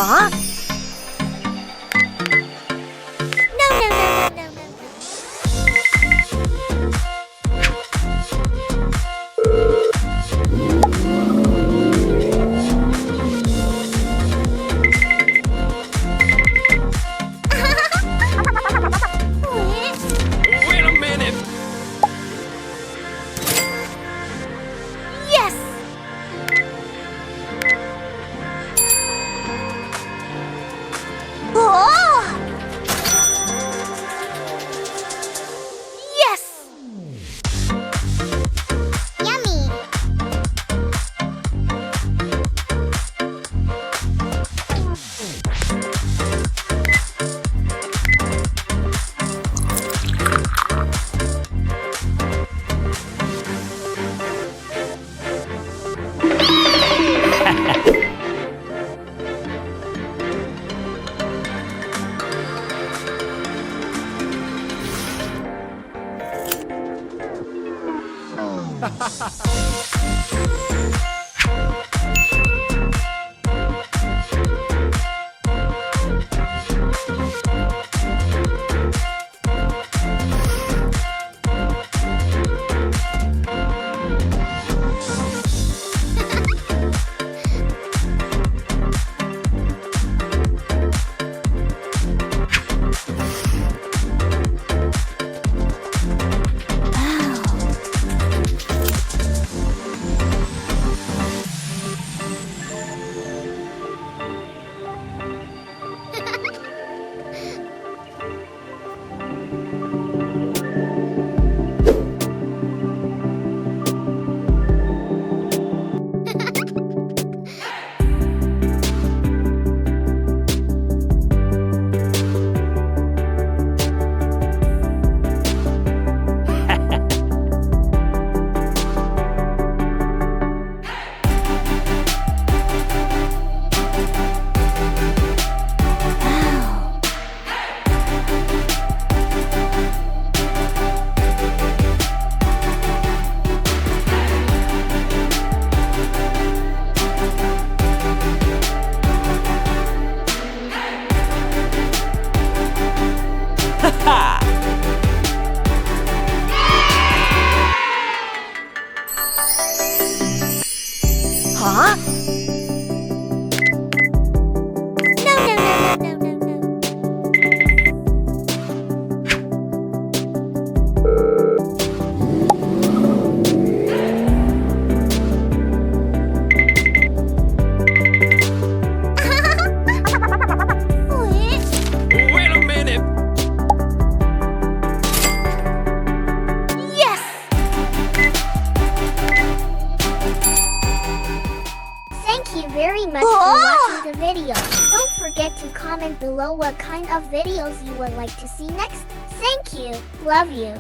Huh? No. Wait a minute! Yes! Oh! Yes! Yummy! Huh? No. Wait a minute! Yes! Thank you very much for watching the video. Don't forget to comment below what kind of videos you would like to see next. Thank you. Love you.